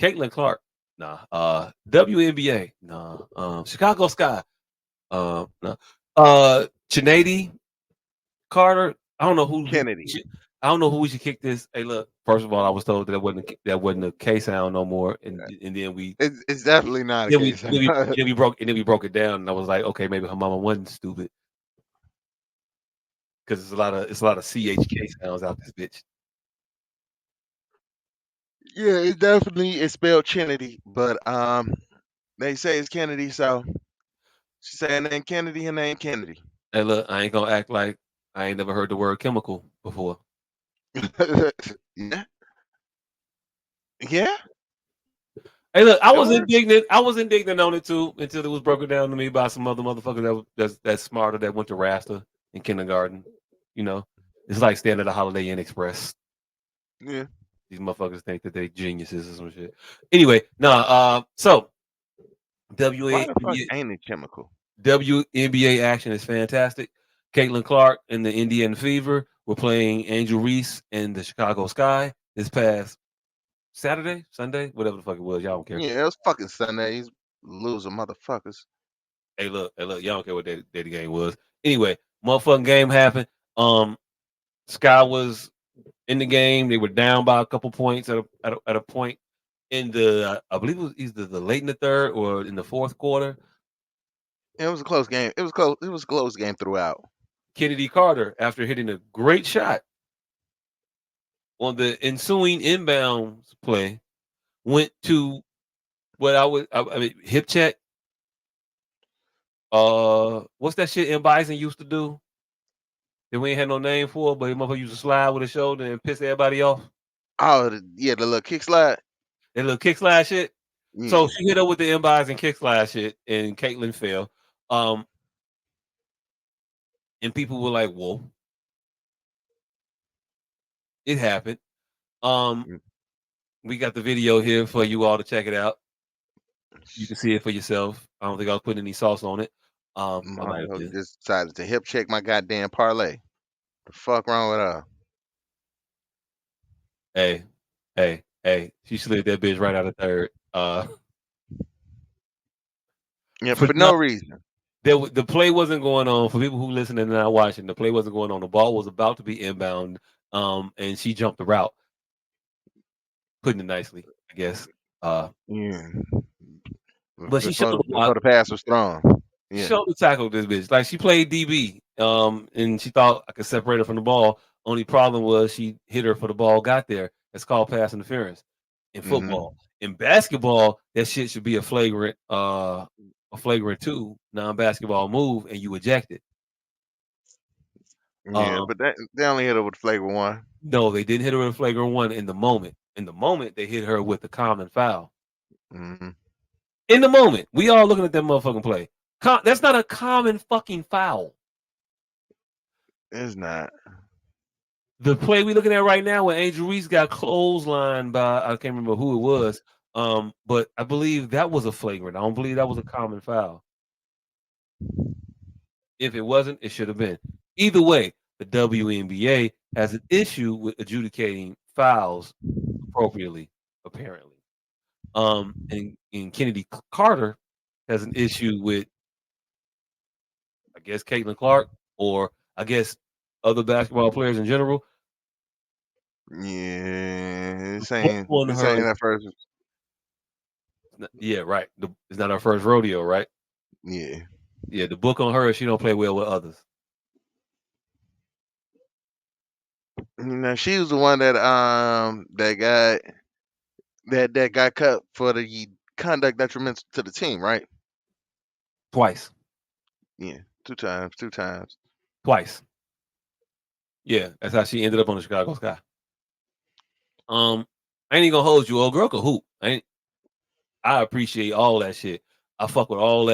Caitlyn Clark, nah. WNBA, nah. Chicago Sky, no. Chennedy Carter. I don't know who we. Kennedy. I don't know who we should kick this. Hey, look. First of all, I was told that wasn't a K sound no more, and then we It's definitely not a then we case. then we then we broke and then we broke it down, and I was like, okay, maybe her mama wasn't stupid because it's a lot of CHK sounds out this bitch. Yeah, it definitely is spelled Chennedy, but they say it's Kennedy, so she saying name Kennedy, her name Kennedy. Hey, look, I ain't gonna act like I ain't never heard the word chemical before. Yeah, yeah, Hey, look, I it was works. indignant. I was indignant on it too until it was broken down to me by some other motherfucker that's smarter that went to Rasta in kindergarten. You know, it's like staying at a Holiday Inn Express. Yeah. These motherfuckers think that they geniuses or some shit. Anyway, so Why the fuck WNBA, ain't it chemical? WNBA action is fantastic. Caitlin Clark and the Indiana Fever were playing Angel Reese and the Chicago Sky this past Saturday, Sunday, whatever the fuck it was. Y'all don't care. Yeah, it was fucking Sundays, loser motherfuckers. Hey, look, y'all don't care what that game was. Anyway, motherfucking game happened. Um, Sky was in the game. They were down by a couple points at a point in the I believe it was either the late in the third or in the fourth quarter. It was a close game. It was close. It was a close game throughout. Kennedy Carter, after hitting a great shot on the ensuing inbounds play, went to what I mean hip check. What's that shit M Bison used to do that we ain't had no name for, but he motherfucker used to slide with his shoulder and piss everybody off. Oh, yeah, the little kick slide. That little kick slide shit. So Yeah. she hit her with the M Bison kick slide shit, and Caitlyn fell. Um, and people were like, "Whoa, it happened." Um, Mm. we got the video here for you all to check it out. You can see it for yourself. I don't think I was putting any sauce on it. I might have Motherfucker been. just decided to hip check my goddamn parlay. The fuck wrong with her? Hey, hey, she slid that bitch right out of third. Yeah, For for no, no reason. the play wasn't going on. For people who listen and not watching, the play wasn't going on. The ball was about to be inbound. And she jumped the route, putting it nicely, I guess. Uh, Yeah. but she showed a lot. Before the pass was thrown. She Yeah. showed the tackle this bitch. Like she played DB. And she thought I could separate her from the ball. Only problem was she hit her for the ball got there. It's called pass interference in Mm-hmm. football. In basketball, that shit should be a flagrant two, non-basketball move, and you eject it. Yeah, Um, but they only hit her with flavor one. no, they didn't hit her with a flagrant one in the moment. In the moment, they hit her with the common foul. Mm-hmm. In the moment, we all looking at that motherfucking play. That's not a common fucking foul. It's not. The play we looking at right now when Angel Reese got clotheslined by I can't remember who it was. But I believe that was a flagrant. I don't believe that was a common foul. If it wasn't, it should have been. Either way, the WNBA has an issue with adjudicating fouls appropriately, apparently. And Kennedy Carter has an issue with, I guess, Caitlin Clark, or I guess other basketball players in general. Yeah, Both on this her. ain't that first. Yeah, right. It's not her first rodeo, right? Yeah. Yeah, the book on her is she don't play well with others. She was the one that got cut for the conduct detrimental to the team, right? Twice. Yeah, two times. Twice. Yeah, that's how she ended up on the Chicago Sky. I ain't even gonna hold you. Old girl can hoop. I appreciate all that shit. I fuck with all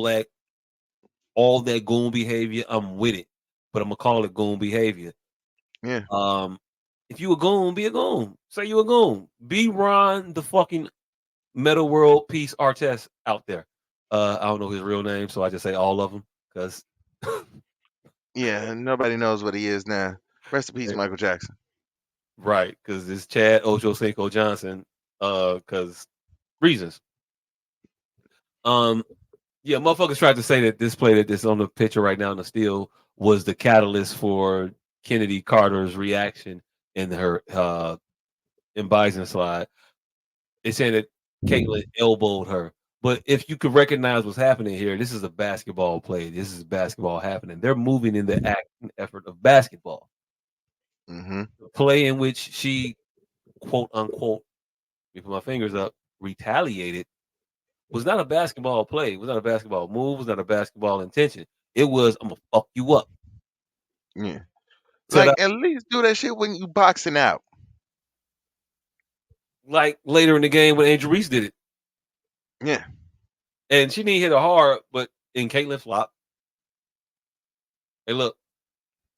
that goon behavior. I'm with it. But I'm gonna call it goon behavior. Yeah. Um, if you a goon, be a goon. Say you a goon. Be Ron the fucking Meta World Peace Artist out there. I don't know his real name, so I just say all of them because Yeah, nobody knows what he is now. Rest in peace, Michael Jackson. right, because it's Chad Ochocinco Johnson. because reasons. Um, yeah, motherfuckers tried to say that this play that's on the picture right now in the steal was the catalyst for Kennedy Carter's reaction in her in Bison slide. They saying that Caitlyn elbowed her. But if you could recognize what's happening here, this is a basketball play. This is basketball happening. They're moving in the act and effort of basketball. Mm-hmm. The play in which she quote unquote, let me put my fingers up, retaliated was not a basketball play. It was not a basketball move. It was not a basketball intention. It was I'm gonna fuck you up. Yeah. To the Like, at least do that shit when you boxing out. like later in the game when Angel Reese did it, Yeah. and she didn't hit her hard, but in Caitlyn flop. Hey, look,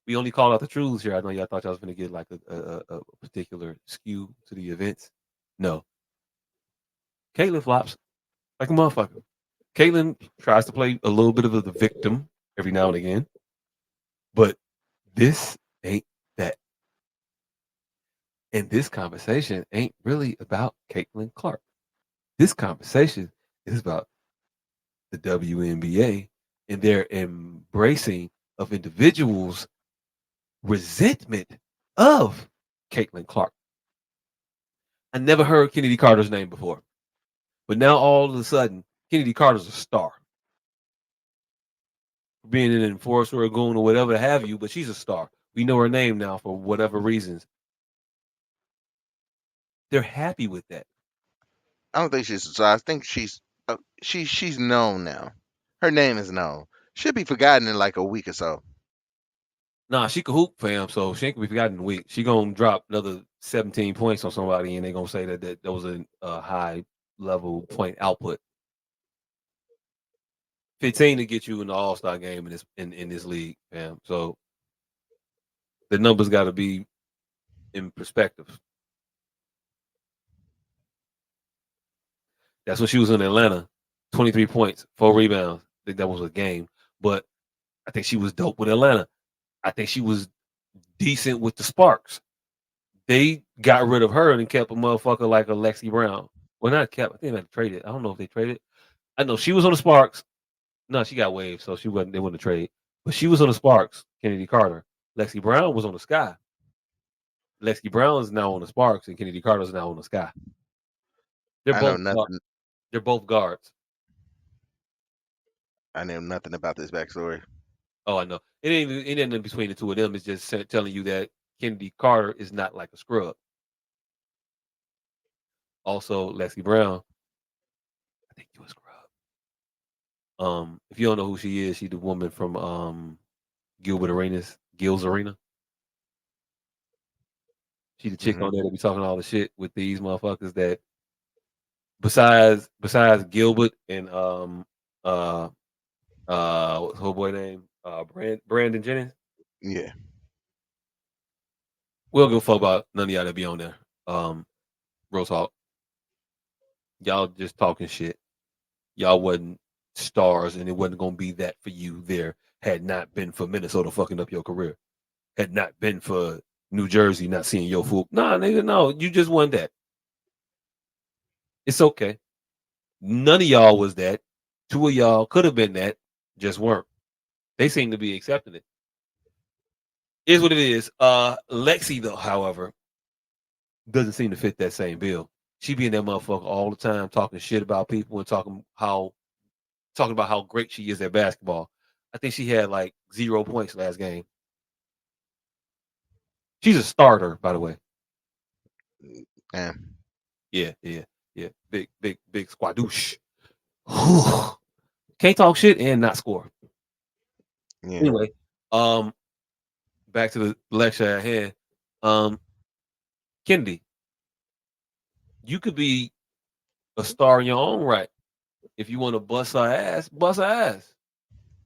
we only call out the truths here. I know y'all thought y'all was gonna get like a particular skew to the events. No, Caitlyn flops like a motherfucker. Caitlyn tries to play a little bit of the victim every now and again, but this ain't that. And this conversation ain't really about Caitlyn Clark. This conversation is about the WNBA and their embracing of individuals' resentment of Caitlyn Clark. I never heard Kennedy Carter's name before, but now all of a sudden, Kennedy Carter's a star. Being an enforcer or a goon or whatever have you, but she's a star. We know her name now for whatever reasons. They're happy with that. I don't think she's a star. I think she's known now. Her name is known. Should be forgotten in like a week or so. Nah, she can hoop, fam. So she ain't gonna be forgotten in a week. She gonna drop another 17 points on somebody, and they gonna say that was a high level point output. 15 to get you in the All Star game in this league, fam. So the numbers got to be in perspective. That's when she was in Atlanta. 23 points, 4 rebounds. I think that was a game, but I think she was dope with Atlanta. I think she was decent with the Sparks. They got rid of her and kept a motherfucker like a Lexi Brown. Well, not kept. I think they traded. I don't know if they traded. I know she was on the Sparks. No, she got waived, so she wasn't. They wouldn't trade. But she was on the Sparks. Kennedy Carter. Lexi Brown was on the Sky. Lexi Brown is now on the Sparks, and Kennedy Carter is now on the Sky. They're I know both. nothing. They're both guards. I know nothing about this backstory. Oh, I know. It ain't in between the two of them. It's just telling you that Kennedy Carter is not like a scrub. Also, Lexi Brown. I think you a scrub. If you don't know who she is, she's the woman from Gil's Arena. She the chick Hmm. on there that be talking all the shit with these motherfuckers that besides Gilbert and uh what's her boy name? Brandon Jennings. Yeah. We don't give a fuck about none of y'all that be on there. Real talk. Y'all just talking shit. Y'all wasn't stars and it wasn't gonna be that for you there had not been for Minnesota fucking up your career. Had not been for New Jersey not seeing your fool. Nah, nigga, no, you just won that. It's okay. None of y'all was that. Two of y'all could have been that, just weren't. They seem to be accepting it. Is what it is. Lexi though, however, doesn't seem to fit that same bill. She be in that motherfucker all the time talking shit about people and talking about how great she is at basketball. I think she had like 0 points last game. She's a starter, by the way. Damn. Yeah, yeah, yeah. Big squadoosh. Can't talk shit and not score. Yeah. Anyway, um, back to the lecture at hand. Um, Kennedy, you could be a star in your own right. If you want to bust her ass, bust her ass.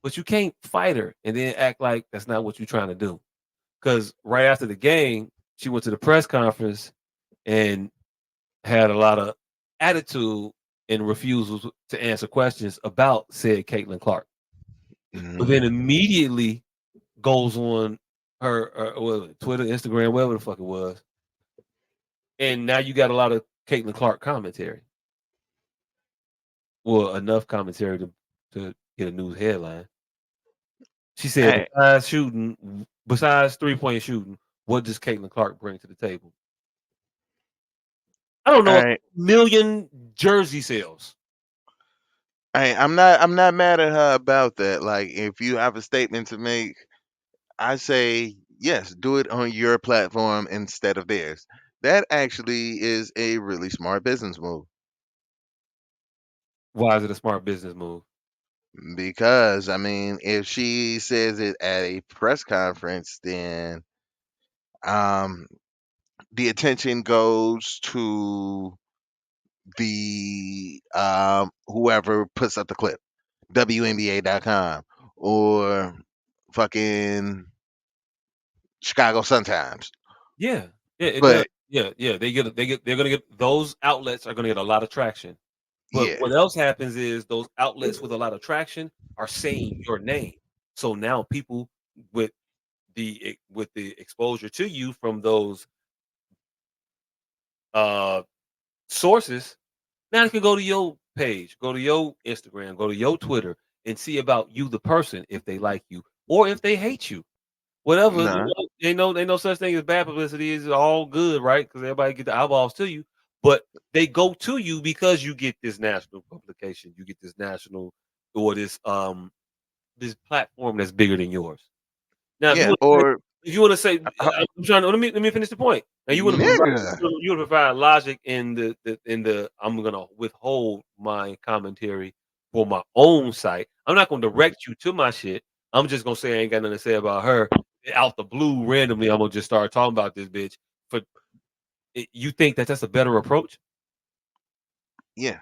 But you can't fight her and then act like that's not what you're trying to do. Because right after the game, she went to the press conference and had a lot of attitude and refusals to answer questions about said Caitlyn Clark. But Hmm. then immediately goes on her Twitter, Instagram, whatever the fuck it was, and now you got a lot of Caitlyn Clark commentary. Well, enough commentary to get a news headline. She said, Hey, besides 3-point shooting, what does Caitlyn Clark bring to the table? I don't know, a hey, million jersey sales. hey, I'm not mad at her about that. Like, if you have a statement to make, I say yes, do it on your platform instead of theirs. That actually is a really smart business move Why is it a smart business move? because I mean, if she says it at a press conference, then um the attention goes to the whoever puts up the clip, WNBA.com or fucking Chicago Sun Times. Yeah. Yeah, it does. But Yeah. They're gonna get those outlets are gonna get a lot of traction. But yeah, what else happens is those outlets with a lot of traction are saying your name. So now people with with the exposure to you from those uh sources, now they can go to your page, go to your Instagram, go to your Twitter and see about you, the person, if they like you or if they hate you. Whatever, nah, they know such thing as bad publicity is all good, right? Because everybody get the eyeballs to you, but they go to you because you get this national publication, you get this national or this platform that's bigger than yours. Now, yeah, or if you wanna say, uh, I'm trying to let me finish the point. Now nigga, you wanna provide logic in the I'm gonna withhold my commentary for my own site. I'm not gonna direct you to my shit. I'm just gonna say I ain't got nothing to say about her. Out the blue, randomly, I'm gonna just start talking about this bitch. For you think that that's a better approach? yeah,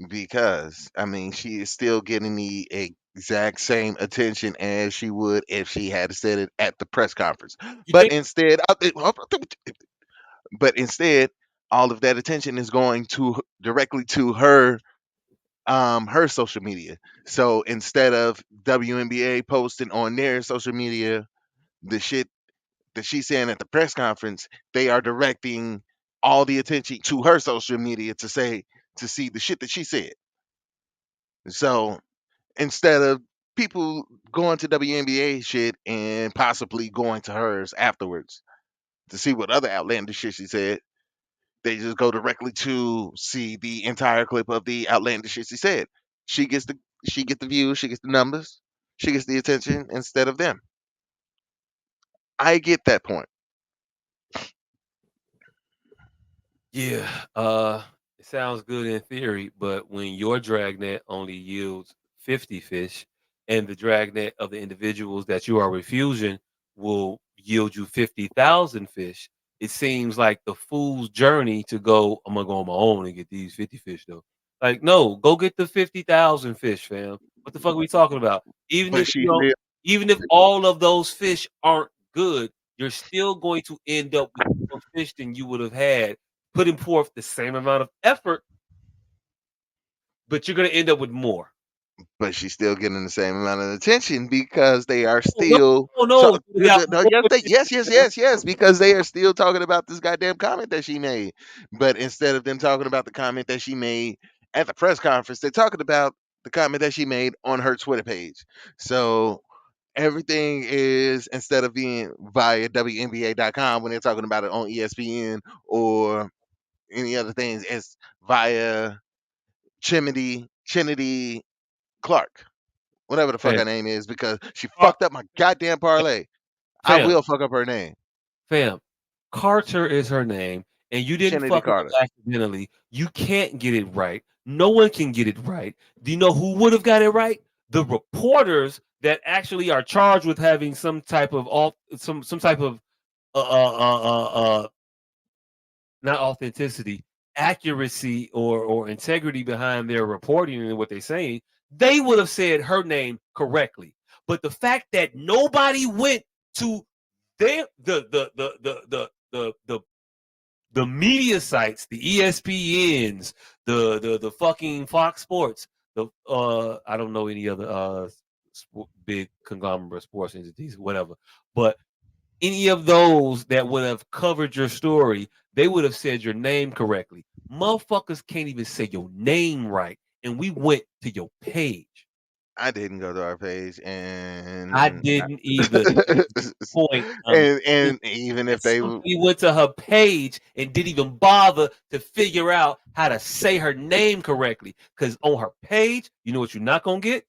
because I mean, she is still getting the exact same attention as she would if she had said it at the press conference. You But think instead, but instead, all of that attention is going to directly to her social media. So instead of WNBA posting on their social media the shit that she's saying at the press conference, they are directing all the attention to her social media to see the shit that she said. So instead of people going to WNBA shit and possibly going to hers afterwards to see what other outlandish shit she said, they just go directly to see the entire clip of the outlandish shit she said. She gets the she gets the views, she gets the numbers, she gets the attention instead of them. I get that point. Yeah, it sounds good in theory, but when your dragnet only yields 50 fish and the dragnet of the individuals that you are refusing will yield you 50,000 fish, it seems like the fool's journey to go, I'm gonna go on my own and get these 50 fish though. Like, no, go get the 50,000 fish, fam. What the fuck are we talking about? Even But if she you don't, still even if all of those fish aren't good, you're still going to end up with more fish than you would have had putting forth the same amount of effort, but you're gonna end up with more. but she's still getting the same amount of attention because they are Oh, no, still no, no, you would've got no, more yes, because they are still talking about this goddamn comment that she made. But instead of them talking about the comment that she made at the press conference, they're talking about the comment that she made on her Twitter page. So everything is instead of being via WNBA.com when they're talking about it on ESPN or any other things, it's via Chennedy Clark, whatever the fuck fam, her name is, because she Car fucked up my goddamn parlay. I fam, will fuck up her name. fam. Carter is her name, and you didn't Chennedy fuck it Carter. up accidentally. You can't get it right. No one can get it right. Do you know who would have got it right? The reporters that actually are charged with having some type of some type of uh uh uh not authenticity, accuracy or integrity behind their reporting and what they're saying, they would have said her name correctly. But the fact that nobody went to their the media sites, the ESPNs, the fucking Fox Sports, the I don't know any other big conglomerate sports entities, whatever. But any of those that would have covered your story, they would have said your name correctly. Motherfuckers can't even say your name right, and we went to your page. I didn't go to our page, I and didn't either. Point I'm making and even that if they somebody went to her page and didn't even bother to figure out how to say her name correctly. Because on her page, you know what you're not gonna get?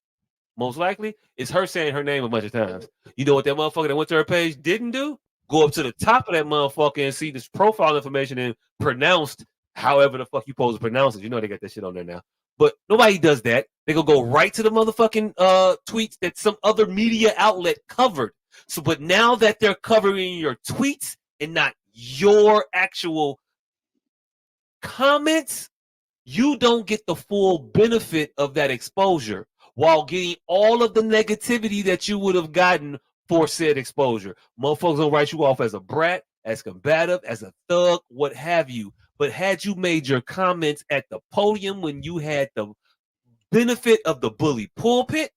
Most likely, is her saying her name a bunch of times. You know what that motherfucker that went to her page didn't do? Go up to the top of that motherfucker and see this profile information and pronounced however the fuck you supposed to pronounce it. You know they got that shit on there now. But nobody does that. They gonna go right to the motherfucking tweets that some other media outlet covered. So, but now that they're covering your tweets and not your actual comments, you don't get the full benefit of that exposure while getting all of the negativity that you would have gotten for said exposure. Motherfuckers don't write you off as a brat, as combative, as a thug, what have you. But had you made your comments at the podium when you had the benefit of the bully pulpit,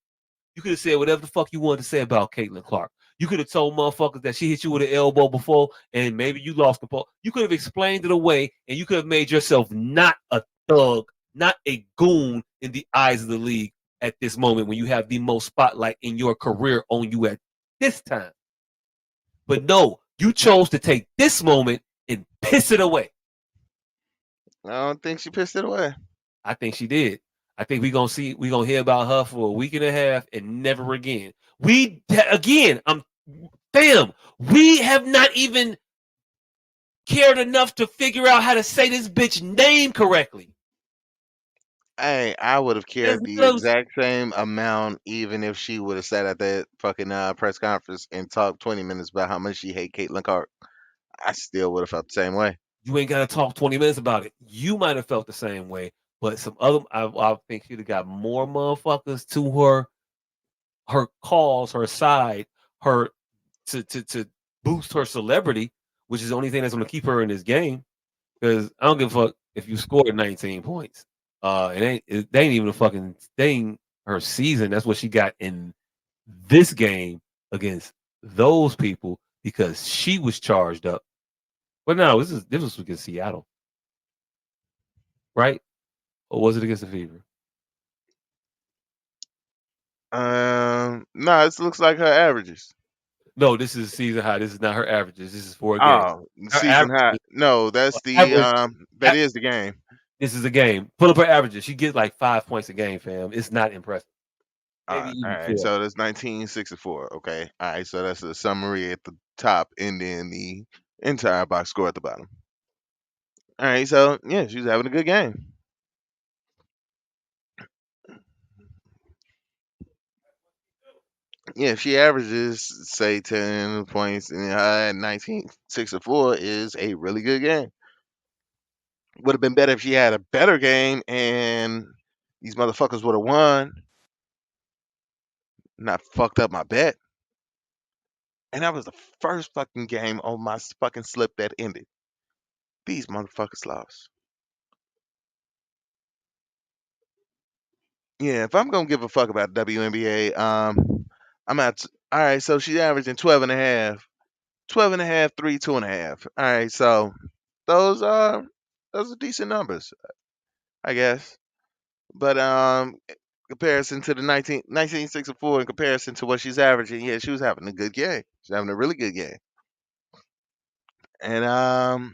you could have said whatever the fuck you wanted to say about Caitlyn Clark. You could have told motherfuckers that she hit you with an elbow before and maybe you lost the ball. You could have explained it away and you could have made yourself not a thug, not a goon in the eyes of the league at this moment when you have the most spotlight in your career on you at this time. But no, you chose to take this moment and piss it away. I don't think she pissed it away. I think she did. I think we gonna hear about her for a week and a half and never again. I'm fam. We have not even cared enough to figure out how to say this bitch name correctly. Hey, I would have That's cared the what I'm s- exact same amount, even if she would have sat at that fucking press conference and talked 20 minutes about how much she hate Caitlyn Clark. I still would have felt the same way. You ain't gotta talk 20 minutes about it. You might have felt the same way, but some other I think she'd have got more motherfuckers to her cause, her side, her to boost her celebrity, which is the only thing that's gonna keep her in this game. Because I don't give a fuck if you scored 19 points. They ain't even a fucking thing her season. That's what she got in this game against those people because she was charged up. But no, this was against Seattle, right? Or was it against the Fever? No, it looks like her averages. No, this is season high. This is not her averages. This is for a game. Oh, Her season high. averages, No, that's the average. that is the game. This is a game. Pull up her averages. She gets like 5 points a game, fam. It's not impressive. Maybe All even right. 4. So that's 1964. Okay. All right. So that's the summary at the top, and then the entire box score at the bottom. All right. So yeah, she was having a good game. Yeah, if she averages say 10 points and had 1964 is a really good game. Would have been better if she had a better game and these motherfuckers would have won, not fucked up my bet. And that was the first fucking game on my fucking slip that ended. These motherfuckers lost. Yeah, if I'm gonna give a fuck about WNBA, I'm at all right. So she's averaging 12 and a half, 12 and a half, 3, 2.5. All right, so those are those are decent numbers, I guess. But comparison to the 1964, in comparison to what she's averaging, yeah, she was having a good game. She's having a really good game. And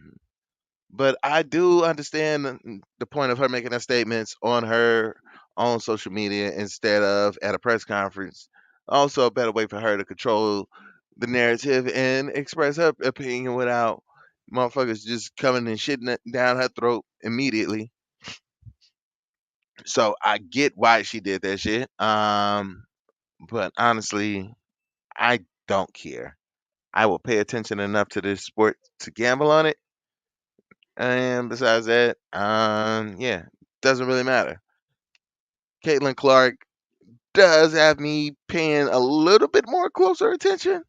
but I do understand the point of her making her statements on her own social media instead of at a press conference. Also, a better way for her to control the narrative and express her opinion without motherfuckers just coming and shitting it down her throat immediately. So I get why she did that shit. But honestly, I don't care. I will pay attention enough to this sport to gamble on it. And besides that, yeah, doesn't really matter. Caitlin Clark does have me paying a little bit more closer attention,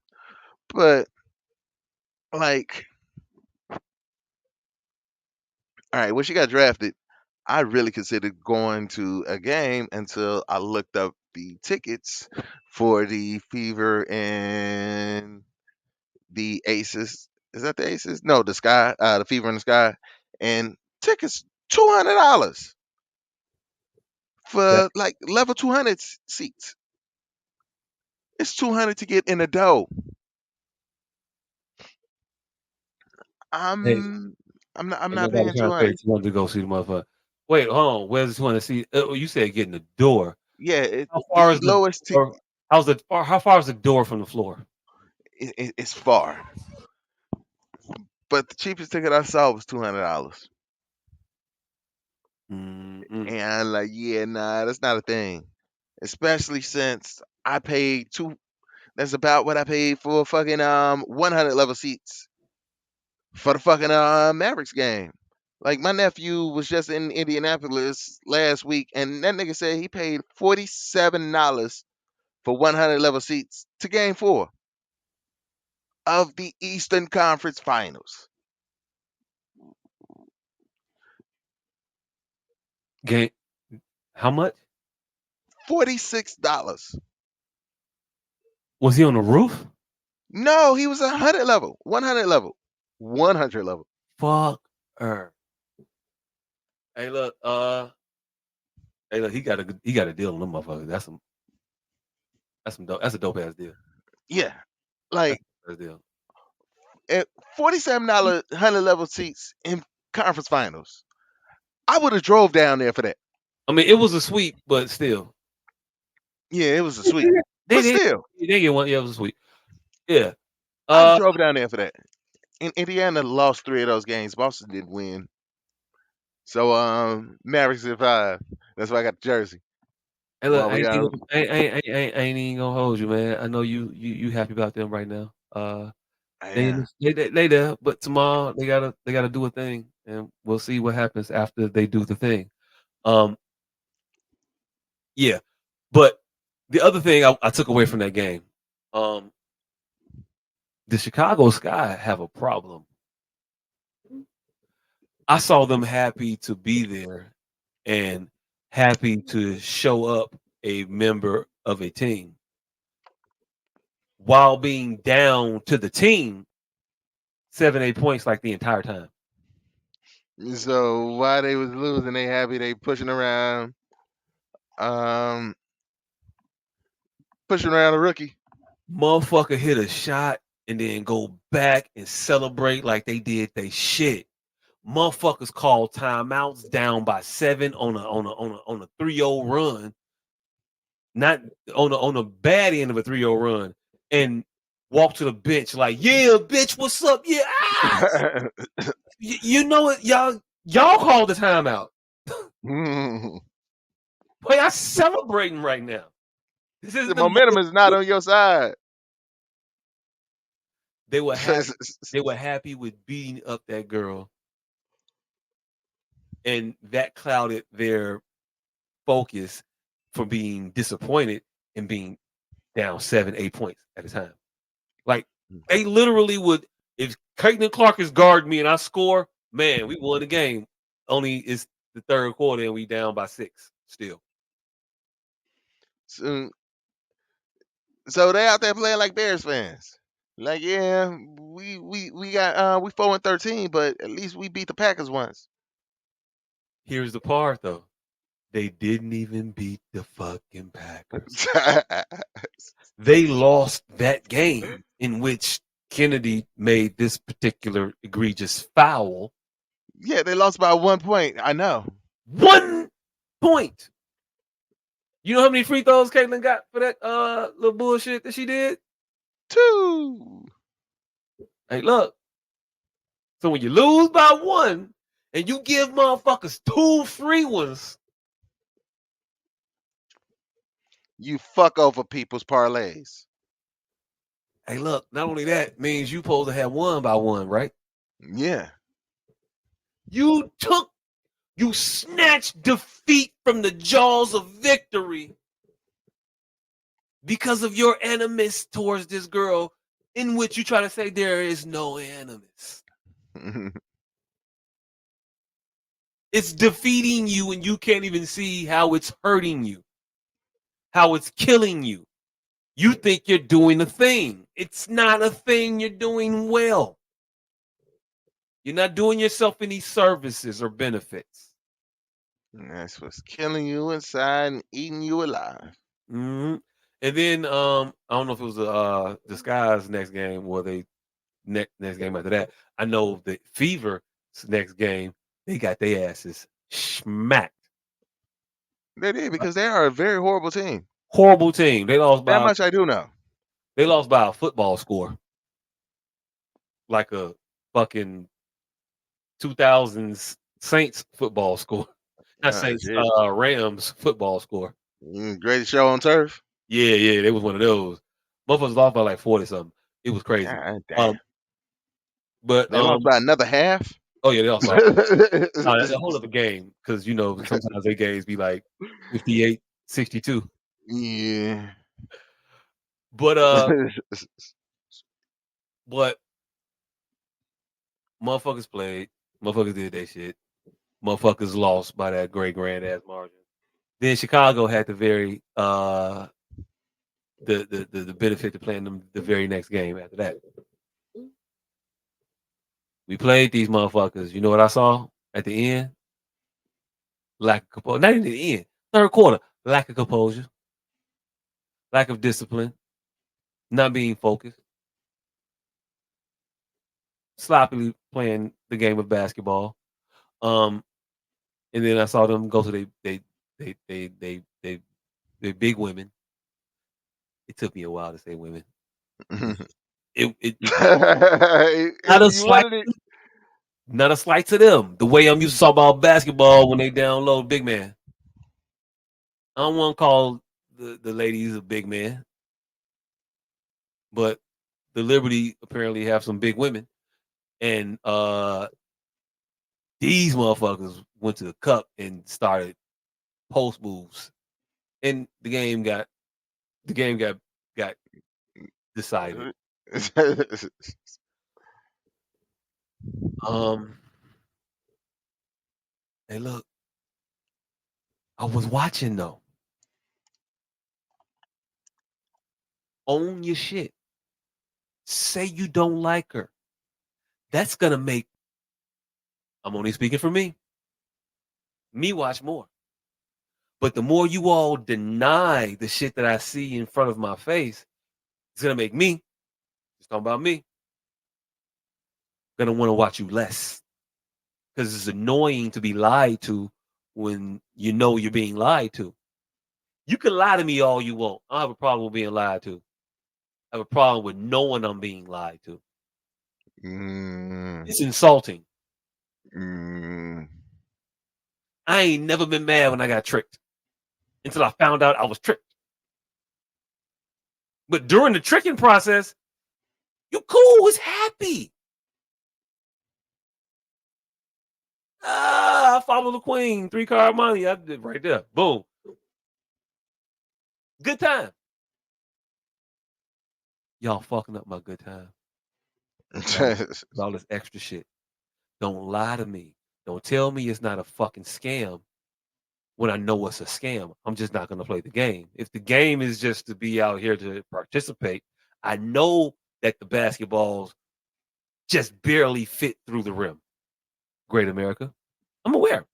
but like, all right, when she got drafted, I really considered going to a game until I looked up the tickets for the Fever and the Aces. Is that the Aces? No, the Sky, the Fever and the Sky, and tickets. $200 That for like level 200 seats. It's 200 to get in the door. hey, I'm ain't not nobody paying trying to pay 200. 200 to go see the motherfucker. Wait, hold on. Where's the 200 see? You said get in the door. Yeah, How far the is the lowest or how's the far? How far is the door from the floor? it's far, but the cheapest ticket I saw was $200. Mm-mm. And I'm like, yeah, nah, that's not a thing. Especially since I paid two. That's about what I paid for fucking 100 level seats for the fucking Mavericks game. Like my nephew was just in Indianapolis last week, and that nigga said he paid $47 for 100 level seats to Game 4 of the Eastern Conference Finals. Game. How much $46. was he on the roof? No, he was 100 level, 100 level, 100 level. Fuck her. Hey, look. Hey, look. He got a deal on them motherfuckers. That's some dope. That's a dope ass deal. Yeah, That's like a dope ass deal. at $47 100 level seats in conference finals. I would have drove down there for that. I mean, it was a sweep, but still. Yeah, it was a sweep, They but did. still, They get one. Yeah, it was a sweep. Yeah. I'd have Uh. drove down there for that. And Indiana lost 3 of those games. Boston didn't win. So Mavericks at 5. That's why I got the jersey. Hey, look. While we I ain't even gonna hold you, man. I know you happy about them right now. They yeah. they there, but tomorrow they gotta do a thing, and we'll see what happens after they do the thing. Um. Yeah. But the other thing I took away from that game, um, the Chicago Sky have a problem. I saw them happy to be there and happy to show up a member of a team while being down to the team 7, 8 points like the entire time. So while they was losing, they happy they um pushing around a rookie. Motherfucker hit a shot and then go back and celebrate like they did they shit. Motherfuckers call timeouts down by 7 on a 3-0 run, not on a bad end of a 3-0 run, and walk to the bench like, yeah, bitch, what's up? Yeah, you know it, y'all called the timeout. The Boy, y'all celebrating right now. This is the momentum most is not on your side. they were happy. They were happy with beating up that girl, and that clouded their focus for being disappointed and being down 7, 8 points at a time. Like they literally would, if Caitlyn Clark is guarding me and I score, man, we won the game. Only it's the third quarter and we down by 6 still. So, so they out there playing like Bears fans. Like, yeah, we got we 4-13, but at least we beat the Packers once. Here's the part though. They didn't even beat the fucking Packers. They lost that game in which Kennedy made this particular egregious foul. Yeah, they lost by 1 point. I know. 1 point. You know how many free throws Caitlyn got for that little bullshit that she did? 2. Hey, look. So when you lose by 1 and you give motherfuckers 2 free ones, You fuck over people's parlays. hey, look, not only that means you supposed to have won by 1, right? Yeah. You snatched defeat from the jaws of victory because of your animus towards this girl, in which you try to say there is no animus. It's defeating you and you can't even see how it's hurting you, how it's killing you. You think you're doing a thing. It's not a thing you're doing well. You're not doing yourself any services or benefits. That's what's killing you inside and eating you alive. Mhm. And then, I don't know if it was the Sky's next game or they next game after that. I know the Fever's next game, they got their asses smacked. They did because they are a very horrible team. Horrible team. That much I do know. They lost by a football score, like a fucking 2000s Saints football score. Not Oh Saints, shit. Rams football score. Greatest show on turf. Yeah, yeah, they was one of those. Motherfuckers lost by like 40 something. It was crazy. God damn. Um, but They lost by another half. oh yeah, they lost by that's a whole other game because sometimes their games be like 58-62. Yeah. But but motherfuckers played, motherfuckers did their shit, motherfuckers lost by that great grand ass margin. Then Chicago had the very the benefit to playing them the very next game after that. We played these motherfuckers. You know what I saw at the end? Lack of composure. Not even at the end. Third quarter. Lack of composure. Lack of discipline. Not being focused. Sloppily playing the game of basketball. Um, and then I saw them go to they big women. It took me a while to say women. It not a You slight wanted it. not a slight to them. The way I'm used to talk about basketball when they down low, big man. I don't want to call the ladies a big man, but the Liberty apparently have some big women, and these motherfuckers went to the cup and started post moves, and the game got decided. Um, hey, look, I was watching though. Own your shit. Say you don't like her. That's gonna make. I'm only speaking for me. Me watch more. But the more you all deny the shit that I see in front of my face, it's gonna make me, just talking about me, gonna want to watch you less. Because it's annoying to be lied to when you know you're being lied to. You can lie to me all you want. I don't have a problem with being lied to. I have a problem with knowing I'm being lied to. Mm, It's insulting. mm. I ain't never been mad when I got tricked until I found out I was tricked. But during the tricking process, you cool, was happy. Ah, I follow the queen, 3 card money. I did right there. Boom. Good time. Y'all fucking up my good time. With all this extra shit. Don't lie to me. Don't tell me it's not a fucking scam when I know it's a scam. I'm just not gonna play the game. If the game is just to be out here to participate, I know that the basketballs just barely fit through the rim. Great America. I'm aware.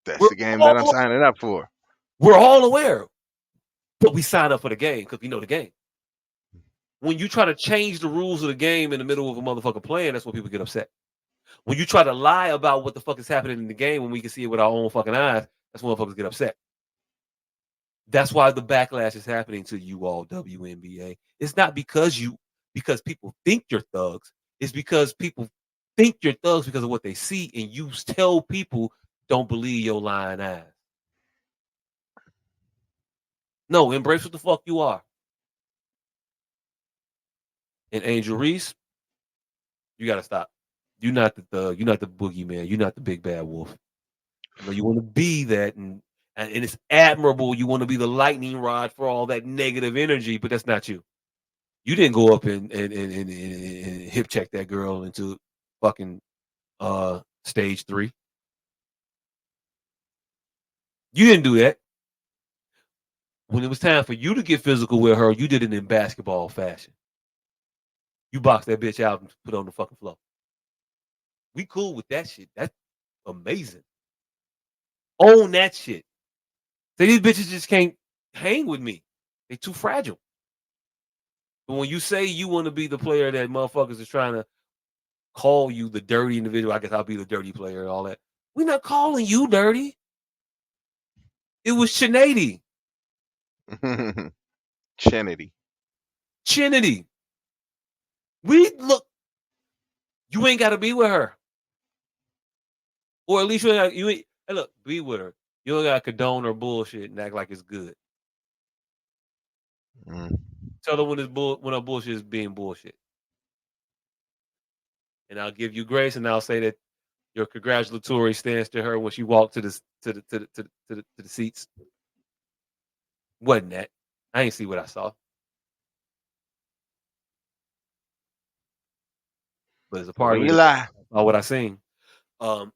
That's We're the game that I'm all signing up for. we're all aware, but we sign up for the game because we know the game. When you try to change the rules of the game in the middle of a motherfucker playing, that's when people get upset. When you try to lie about what the fuck is happening in the game when we can see it with our own fucking eyes, that's when motherfuckers get upset. That's why the backlash is happening to you all, WNBA. It's not because people think you're thugs. It's because people think you're thugs because of what they see, and you tell people don't believe your lying eyes. No, embrace what the fuck you are. And Angel Reese, you gotta stop. You're not the thug. You're not the boogeyman. You're not the big bad wolf. I know you want to be that, and it's admirable. You want to be the lightning rod for all that negative energy, but that's not you. You didn't go up and hip check that girl into fucking stage 3. You didn't do that. When it was time for you to get physical with her, you did it in basketball fashion. You boxed that bitch out and put her on the fucking floor. We cool with that shit. That's amazing. Own that shit. Say these bitches just can't hang with me. They too fragile. But when you say you want to be the player that motherfuckers is trying to call you the dirty individual, I guess I'll be the dirty player and all that. We're not calling you dirty. It was Chennedy. Chennedy. Chennedy. We look, you ain't gotta be with her. Or at least you ain't hey look, be with her. You don't gotta condone her bullshit and act like it's good. Mm. Tell her when her bullshit is being bullshit. And I'll give you grace and I'll say that your congratulatory stands to her when she walked to the seats. Wasn't that? I ain't see what I saw. But there's a part When of me you that lie. saw what I seen. Um,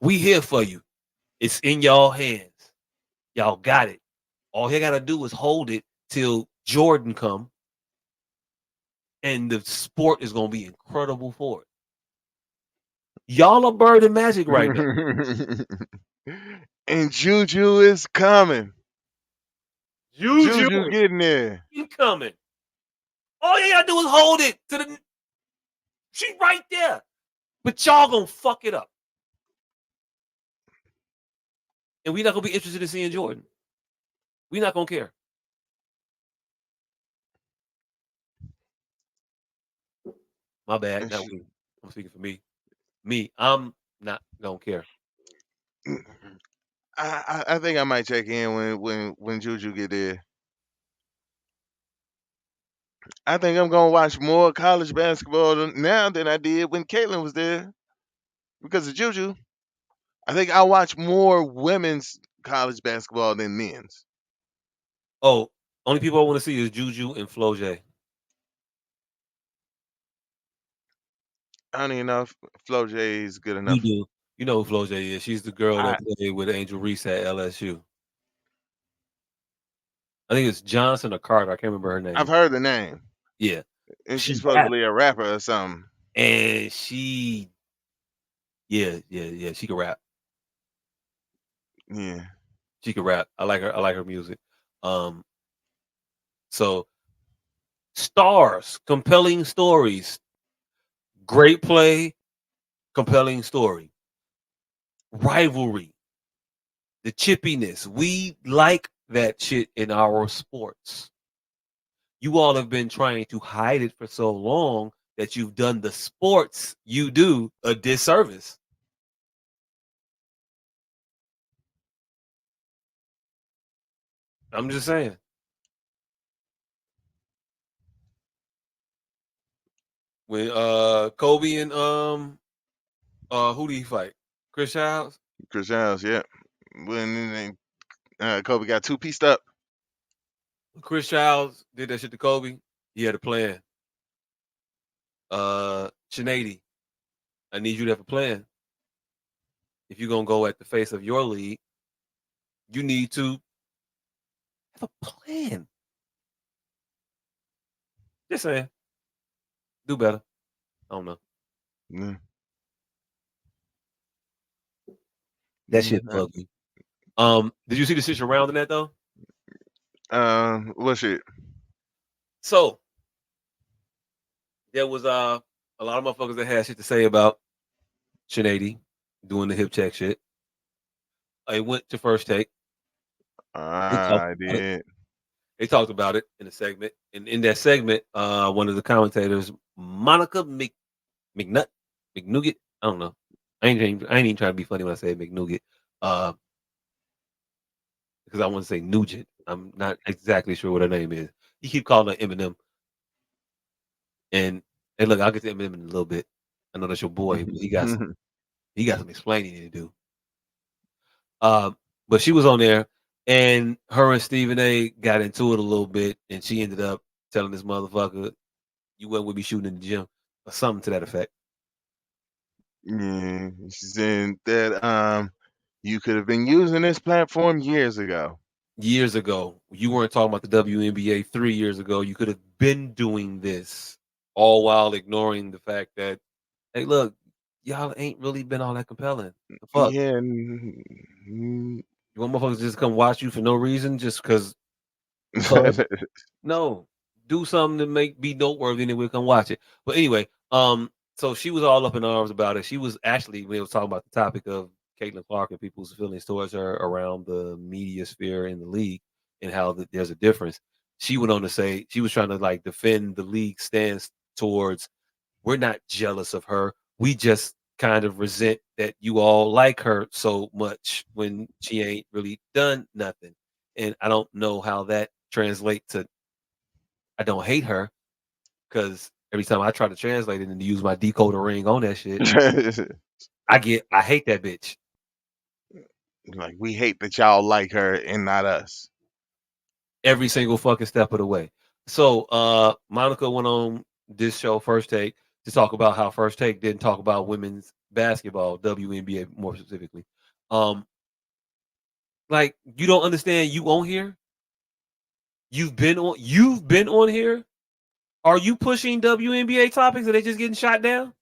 we here for you. It's in y'all hands. Y'all got it. All you gotta do is hold it till Jordan come, and the sport is gonna be incredible for it. Y'all are bird and magic right now. And Juju is coming. Juju Juju getting there. is coming. All you gotta do is hold it to the. She right there, but y'all gonna fuck it up, and we not gonna be interested in seeing Jordan. We not gonna care. My bad, And not she- we. I'm speaking for me. Me, I'm not gonna care. I think I might check in when Juju get there. I think I'm gonna watch more college basketball now than I did when Caitlyn was there because of Juju. I think I watch more women's college basketball than men's. Oh, only people I want to see is Juju and Flo J. I don't even know if Flo J is good You enough. do. You know who Flo J is. She's the girl I that played with Angel Reese at LSU. I think it's Johnson or Carter. I can't remember her I've name. heard the name, Yeah. and she's She rap supposedly a rapper or something. and she yeah, she can rap. Yeah. She can rap. I like her music. Um, so stars, compelling stories, great play, compelling story, rivalry, the chippiness. We like that shit in our sports. You all have been trying to hide it for so long that you've done the sports you do a disservice. I'm just saying. When Kobe and who did he fight? Chris Childs? Chris Childs, yeah. When Kobe got two pieced up. When Chris Childs did that shit to Kobe, he had a plan. Chennedy, I need you to have a plan. If you're gonna go at the face of your league, you need to have a plan. Just saying. Do better. I don't know. Yeah. That Yeah. shit bugged me. Did you see the shit surrounding that though? What's it? So there was a lot of motherfuckers that had shit to say about Chennedy doing the hip check shit. I went to first take. They talked I about it. did. They talked about it in a segment. And in that segment, one of the commentators, Monica McNutt, McNugget, I don't know. I ain't even trying to be funny when I say McNugget. Uh, because I want to say Nugent. I'm not exactly sure what her name is. You keep calling her Eminem. And hey, look, I'll get to Eminem in a little bit. I know that's your boy, but he got some explaining to do. Um, but she was on there, and her and Stephen A. got into it a little bit, and she ended up telling this motherfucker, "You went with me shooting in the gym," or something to that effect. Yeah. She said that you could have been using this platform years ago. Years ago, you weren't talking about the WNBA 3 years ago. You could have been doing this, all while ignoring the fact that, hey, look, y'all ain't really been all that compelling. The fuck? Yeah. You want motherfuckers to just come watch you for no reason just cause no, do something to make be noteworthy, and then we'll come watch it. But anyway, so she was all up in arms about it. She was actually we was talking about the topic of Caitlin Clark and people's feelings towards her around the media sphere in the league and how there's a difference. She went on to say she was trying to like defend the league stance towards we're not jealous of her. We just kind of resent that you all like her so much when she ain't really done nothing. And I don't know how that translates to I don't hate her because every time I try to translate it and use my decoder ring on that shit, I hate that bitch Like we hate that y'all like her and not us. every single fucking step of the way. So Monica went on this show First Take to talk about how First Take didn't talk about women's basketball, WNBA more specifically. Um, like you don't understand you on here? You've been on here? Are you pushing WNBA topics? Are they just getting shot down?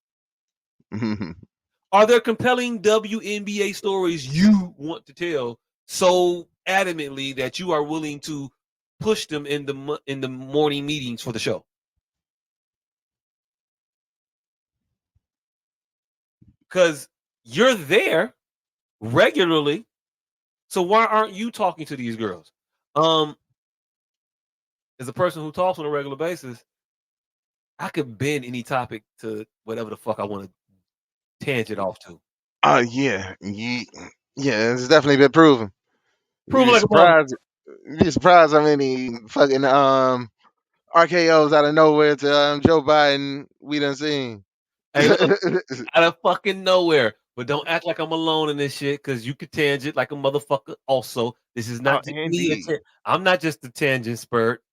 Are there compelling WNBA stories you want to tell so adamantly that you are willing to push them in in the morning meetings for the show? Because you're there regularly. So why aren't you talking to these girls? Um, as a person who talks on a regular basis, I could bend any topic to whatever the fuck I want to tangent off to. Yeah, yeah, it's definitely been proven. You'd Prove it be like a mother. surprised. You'd be surprised how many fucking RKO's out of nowhere to Joe Biden we done seen. Hey, look, out of fucking nowhere. But don't act like I'm alone in this shit, because you could tangent like a motherfucker. Also, this is Oh, not just me. indeed. I'm not just a tangent spurt.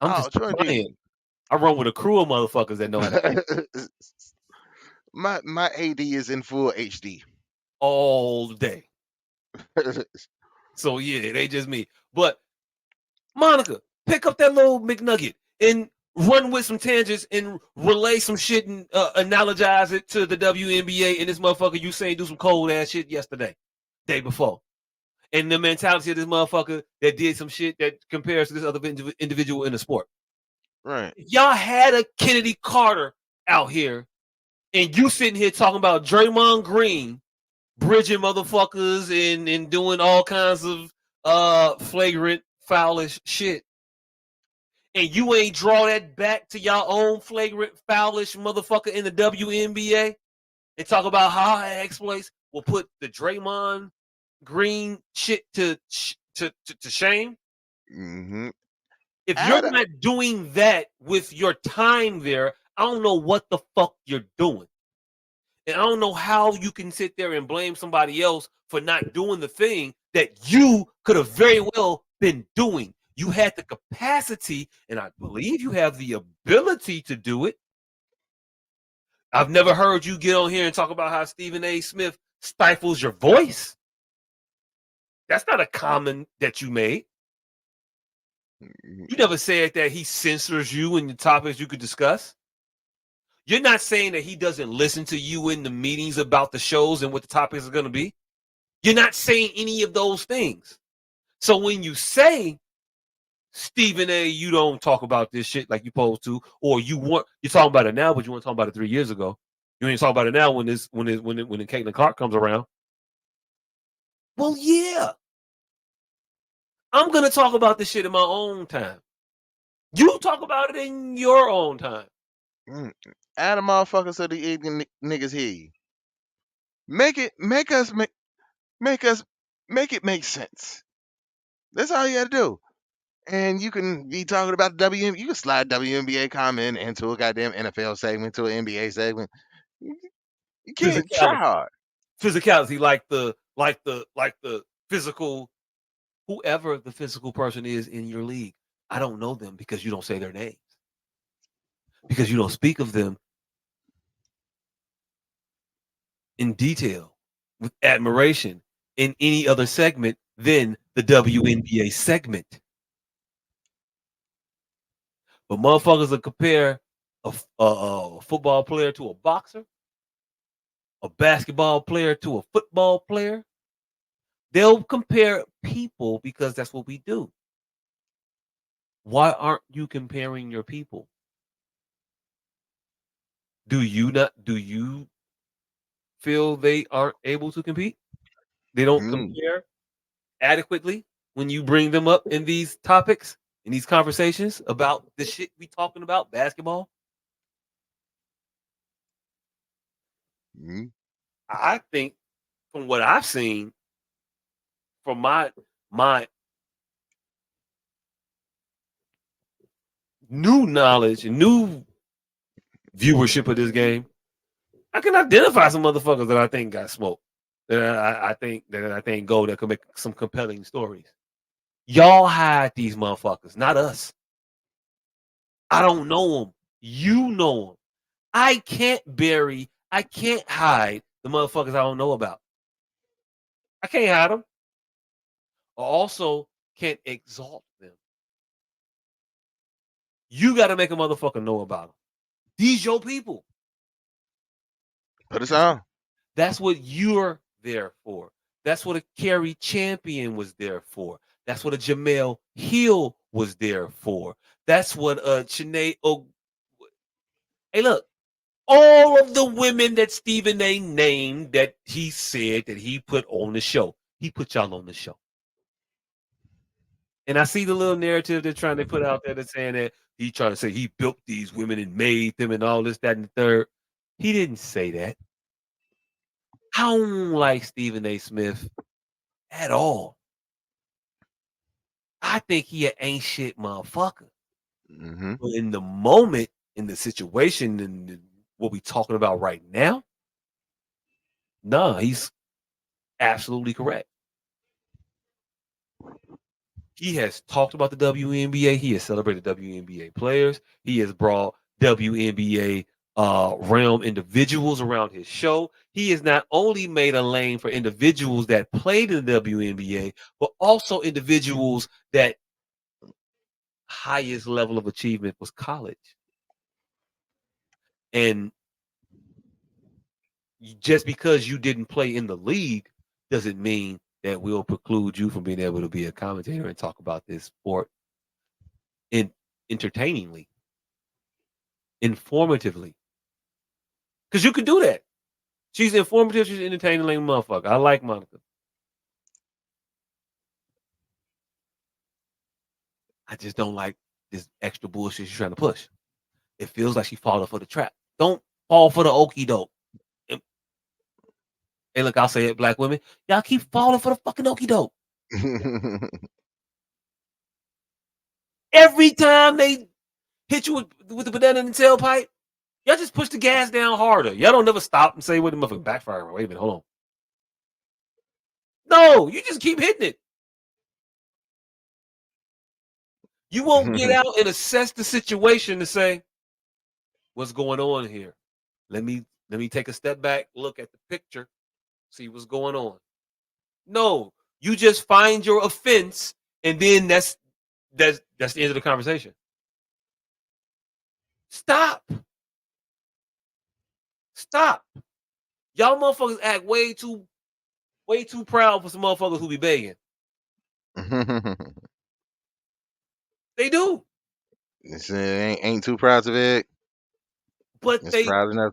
I'm Oh, just a true giant. indeed. I run with a crew of motherfuckers that know how to My AD is in full HD. all day. So yeah, it ain't just me. But Monica, pick up that little McNugget and run with some tangents and relay some shit and analogize it to the WNBA and this motherfucker you saying do some cold ass shit yesterday, day before. And the mentality of this motherfucker that did some shit that compares to this other individual in the sport. Right. If y'all had a Kennedy Carter out here and you sitting here talking about Draymond Green bridging motherfuckers and doing all kinds of flagrant foulish shit, and you ain't draw that back to your own flagrant foulish motherfucker in the WNBA and talk about how her exploits will put the Draymond Green shit to shame. Hmm. If you're Adam. not doing that with your time there, I don't know what the fuck you're doing. And I don't know how you can sit there and blame somebody else for not doing the thing that you could have very well been doing. You had the capacity, and I believe you have the ability to do it. I've never heard you get on here and talk about how Stephen A. Smith stifles your voice. That's not a comment that you made. You never said that he censors you in the topics you could discuss. You're not saying that he doesn't listen to you in the meetings about the shows and what the topics are going to be. You're not saying any of those things. So when you say, Stephen A, you don't talk about this shit like you supposed to, or you're talking about it now, but you want to talk about it 3 years ago. You ain't talk about it now when the Caitlyn Clark comes around. Well, yeah, I'm gonna talk about this shit in my own time. You talk about it in your own time. Mm. Add a motherfucker so the ignorant niggas hear you. Make it, make us, make it make sense. That's all you gotta do. And you can be talking about the WNBA. You can slide WNBA comment into a goddamn NFL segment, to an NBA segment. You can't try Physicality, hard. physicality, like the physical, whoever the physical person is in your league. I don't know them because you don't say their names, because you don't speak of them in detail with admiration in any other segment than the WNBA segment. But motherfuckers will compare a football player to a boxer, a basketball player to a football player. They'll compare people because that's what we do. Why aren't you comparing your people? Do you feel they aren't able to compete? They don't Mm, compare adequately when you bring them up in these topics, in these conversations about the shit we talking about, basketball? mm. I think from what I've seen, from my new knowledge and new viewership of this game, I can identify some motherfuckers that I think got smoked. That I think go that could make some compelling stories. Y'all hide these motherfuckers, not us. I don't know them. You know them. I can't hide the motherfuckers I don't know about. I can't hide them. I also can't exalt them. You got to make a motherfucker know about them. These your people. Put us That's on. that's what you're there for. That's what a Carrie Champion was there for. That's what a Jamel Hill was there for. That's what a Sinead. Oh, hey, look, all of the women that Stephen A. named that he said that he put on the show, he put y'all on the show. And I see the little narrative they're trying to put out there that's saying that he trying to say he built these women and made them and all this, that, and the third. He didn't say that. I don't like Stephen A. Smith at all. I think he a ain't shit motherfucker. Hmm. But in the moment, in the situation, and what we talking about right now, nah, he's absolutely correct. He has talked about the WNBA. He has celebrated WNBA players. He has brought WNBA realm individuals around his show. He has not only made a lane for individuals that played in the WNBA, but also individuals that highest level of achievement was college. And just because you didn't play in the league doesn't mean that will preclude you from being able to be a commentator and talk about this sport in entertainingly, informatively. Because you could do that. She's informative, she's entertaining like a motherfucker. I like Monica. I just don't like this extra bullshit she's trying to push. It feels like she falling for the trap. Don't fall for the okey doke. And hey, look, I'll say it, black women. Y'all keep falling for the fucking okey doke. Every time they hit you with the banana in the tailpipe, y'all just push the gas down harder. Y'all don't never stop and say, wait a motherfucker backfire. Wait a minute, hold on. No, you just keep hitting it. You won't get out and assess the situation to say, what's going on here? Let me take a step back, look at the picture, see what's going on. No, you just find your offense, and then that's the end of the conversation. Stop. Stop. Y'all motherfuckers act way too proud for some motherfuckers who be begging. They do. Ain't too proud of it. But It's they proud enough.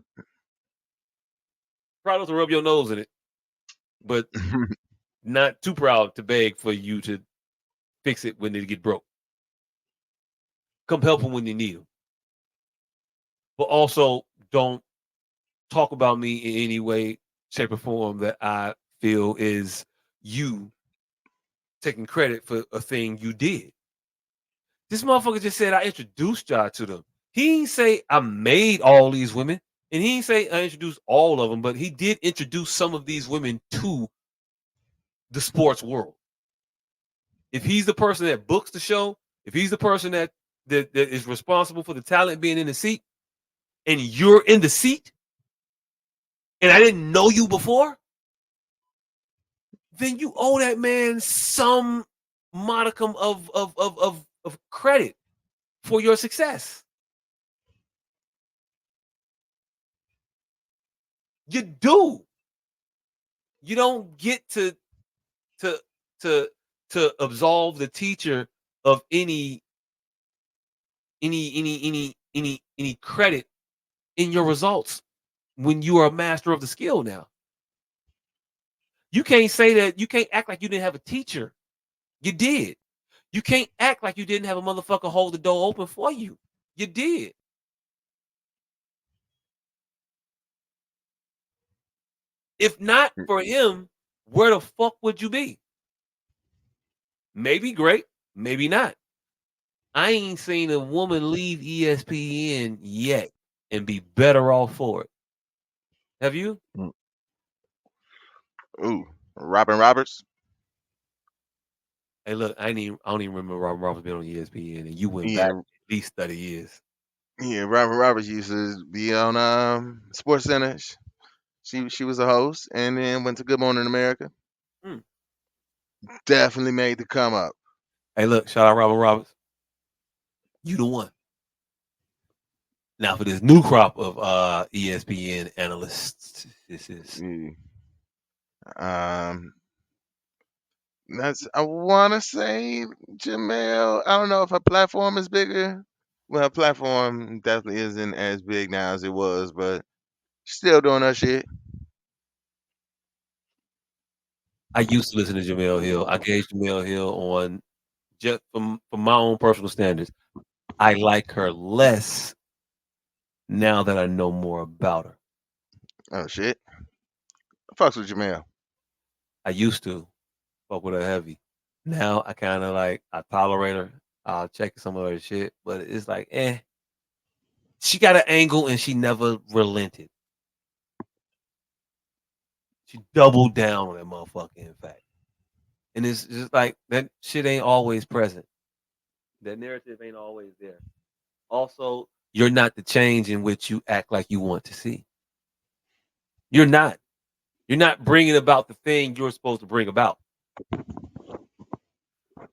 proud enough to rub your nose in it, but not too proud to beg for you to fix it when they get broke. Come help them when you need them. But also don't talk about me in any way, shape, or form that I feel is you taking credit for a thing you did. This motherfucker just said I introduced y'all to them. He ain't say I made all these women, and he ain't say I introduced all of them, but he did introduce some of these women to the sports world. If he's the person that books the show, if he's the person that is responsible for the talent being in the seat, and you're in the seat, and I didn't know you before, then you owe that man some modicum of credit for your success. You do. You don't get to to absolve the teacher of any credit in your results when you are a master of the skill now. You can't say that you can't act like you didn't have a teacher. You did. You can't act like you didn't have a motherfucker hold the door open for you. You did. If not Mm, for him, where the fuck would you be? Maybe great, maybe not. I ain't seen a woman leave ESPN yet and be better off for it. Have you? mm. Ooh, Robin Roberts. Hey, look, I don't even remember Robert Roberts being on ESPN, and you went back Yeah, at least 30 years. yeah. Robin Roberts used to be on Sports Center. She was a host, and then went to Good Morning America. Mm. Definitely made the come up. Hey, look, shout out Robert Roberts. You the one. Now for this new crop of ESPN analysts, this is Mm. Um, that's I want to say Jamel. I don't know if her platform is bigger. Well, her platform definitely isn't as big now as it was, but still doing her shit. I used to listen to Jamel Hill. I gauge Jamel Hill on just from my own personal standards. I like her less now that I know more about her. Oh shit, fucks with Jamel. I used to fuck with her heavy. Now I kind of like I tolerate her. I'll check some of her shit, but it's like, eh. She got an angle and she never relented. She doubled down on that motherfucker, in fact. And it's just like that shit ain't always present. That narrative ain't always there. Also, you're not the change in which you act like you want to see. You're not. You're not bringing about the thing you're supposed to bring about.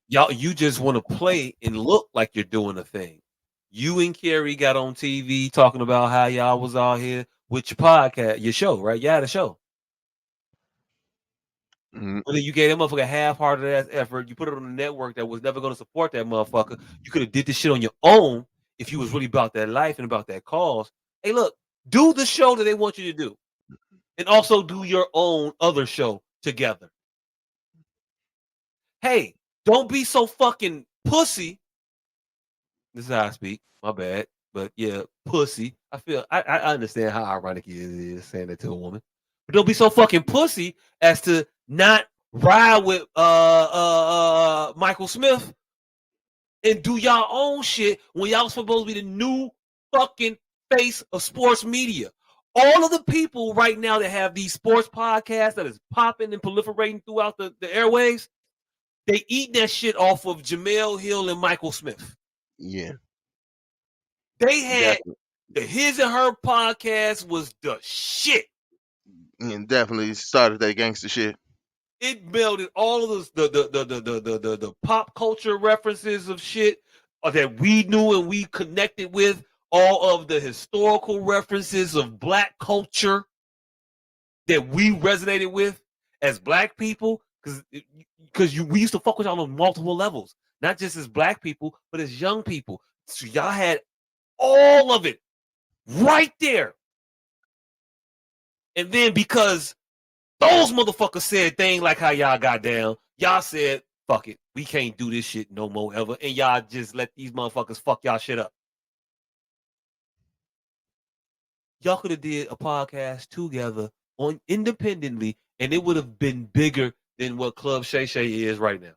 Y'all, you just want to play and look like you're doing a thing. You and Carrie got on TV talking about how y'all was out here with your podcast, your show, right? You had a show. Mhm. But then you gave that motherfucker a half-hearted ass effort. You put it on a network that was never going to support that motherfucker. You could have did this shit on your own if you was really about that life and about that cause. Hey, look, do the show that they want you to do, and also do your own other show together. Hey, don't be so fucking pussy. This is how I speak. My bad, but yeah, pussy. I understand how ironic it is saying that to a woman, but don't be so fucking pussy as to not ride with Michael Smith and do y'all own shit when y'all supposed to be the new fucking face of sports media. All of the people right now that have these sports podcasts that is popping and proliferating throughout the airwaves, they eat that shit off of Jamel Hill and Michael Smith. Yeah, They had definitely, the His and Her podcast was the shit. and definitely started that gangster shit. It melded all of those the pop culture references of shit that we knew and we connected with, all of the historical references of black culture that we resonated with as black people, because you we used to fuck with y'all on multiple levels, not just as black people, but as young people. So y'all had all of it right there. And then because those motherfuckers said things like how y'all got down, y'all said, fuck it, we can't do this shit no more ever. And y'all just let these motherfuckers fuck y'all shit up. Y'all could have did a podcast together on independently, and it would have been bigger than what Club Shay Shay is right now.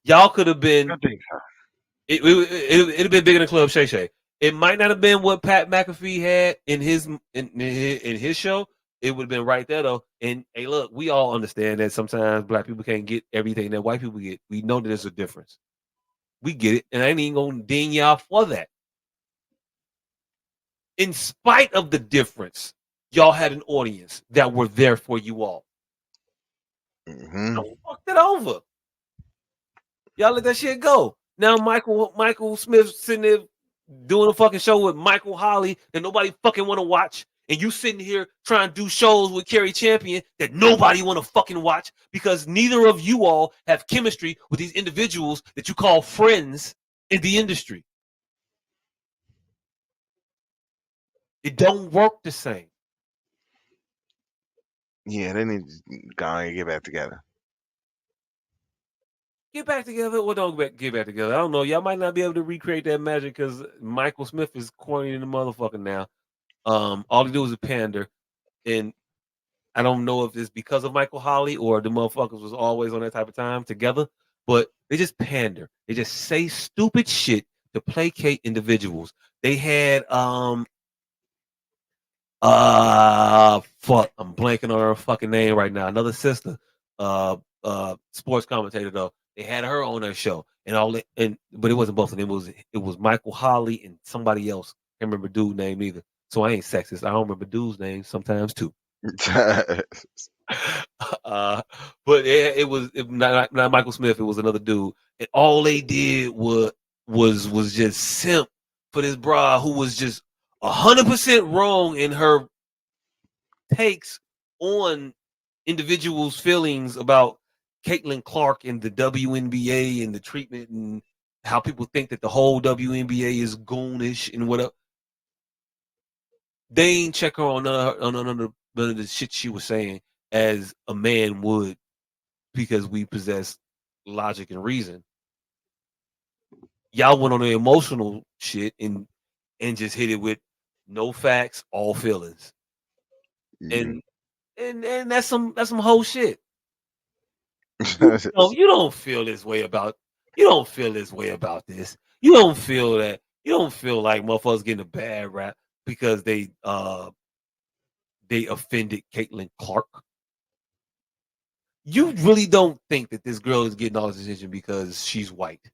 Y'all could have I been think so. it'd have been bigger than Club Shay Shay. It might not have been what Pat McAfee had in his show. It would have been right there though. And hey, look, we all understand that sometimes black people can't get everything that white people get. We know that there's a difference. We get it, and I ain't even gonna ding y'all for that. In spite of the difference, y'all had an audience that were there for you all. Hmm. Don't fuck that over. Y'all let that shit go. Now Michael Smith sitting there doing a fucking show with Michael Holly that nobody fucking want to watch, and you sitting here trying to do shows with Kerry Champion that nobody want to fucking watch because neither of you all have chemistry with these individuals that you call friends in the industry. It don't work the same. Yeah, they need to go and get back together. Get back together or don't get back together. I don't know. Y'all might not be able to recreate that magic because Michael Smith is corny in the motherfucker now. All he do is a pander, and I don't know if it's because of Michael Holly or the motherfuckers was always on that type of time together, but they just pander. They just say stupid shit to placate individuals. They had fuck, I'm blanking on her fucking name right now. Another sister, sports commentator though. They had her on their show and but it wasn't both of them. It was Michael Holly and somebody else. Can't remember dude name either. So I ain't sexist. I don't remember dude's name sometimes too. uh, but not Michael Smith. It was another dude, and all they did was just simp for this bra who was just 100% wrong in her takes on individuals' feelings about Caitlyn Clark and the WNBA and the treatment and how people think that the whole WNBA is goonish and whatever. They ain't check her on none of the shit she was saying as a man would because we possess logic and reason. Y'all went on the emotional shit and just hit it with no facts, all feelings. Mhm. And that's some whole shit. You don't feel this way about you don't feel this way about this. You don't feel like motherfuckers getting a bad rap because they offended Caitlyn Clark. You really don't think that this girl is getting all this attention because she's white.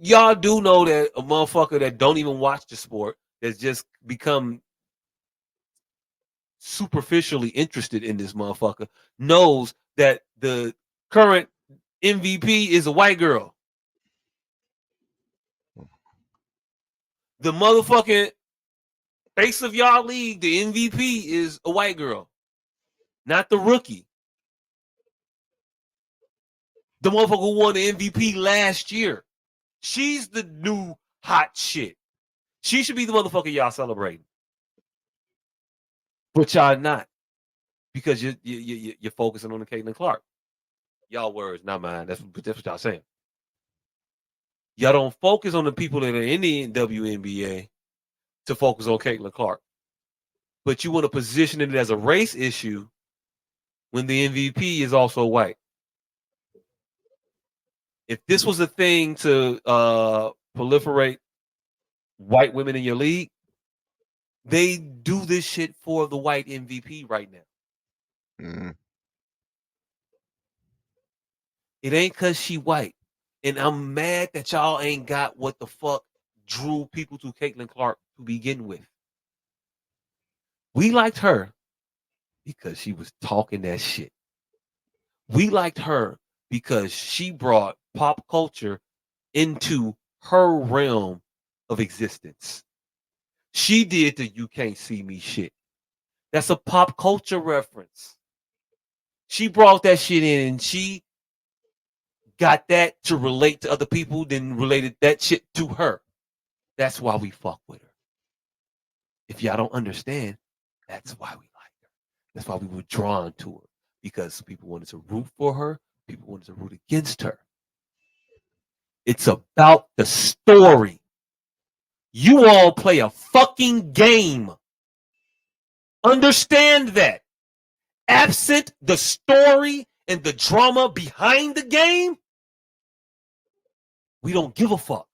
Y'all do know that a motherfucker that don't even watch the sport that's just become superficially interested in this motherfucker knows that the current MVP is a white girl. The motherfucking face of y'all league, the MVP is a white girl, not the rookie. The motherfucker who won the MVP last year. She's the new hot shit. She should be the motherfucker y'all celebrating, but y'all not because you're focusing on the Caitlyn Clark. Y'all words, not mine. That's what y'all saying. Y'all don't focus on the people that are in the WNBA to focus on Caitlyn Clark, but you want to position it as a race issue when the MVP is also white. If this was a thing to proliferate white women in your league, they do this shit for the white MVP right now. Mhm. It ain't cause she white. And I'm mad that y'all ain't got what the fuck drew people to Caitlyn Clark to begin with. We liked her because she was talking that shit. We liked her because she brought pop culture into her realm of existence. She did the "You Can't See Me" shit. That's a pop culture reference. She brought that shit in and she got that to relate to other people, then related that shit to her. That's why we fuck with her. If y'all don't understand, that's why we like her. That's why we were drawn to her because people wanted to root for her, people wanted to root against her. It's about the story. You all play a fucking game. Understand that. Absent the story and the drama behind the game, we don't give a fuck.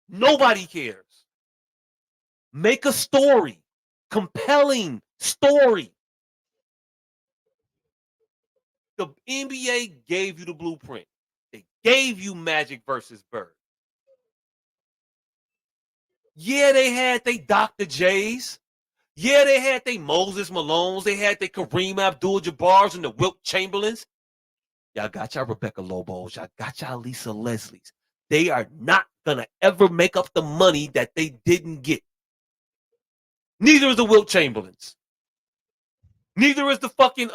Nobody cares. Make a story, compelling story. The NBA gave you the blueprint. They gave you Magic versus Bird. Yeah, they had they Dr. J's. Yeah, they had they Moses Malones. They had they Kareem Abdul-Jabbars and the Wilt Chamberlains. Y'all got y'all Rebecca Lobos. Y'all got y'all Lisa Leslies. They are not gonna ever make up the money that they didn't get. Neither is the Wilt Chamberlains. Neither is the fucking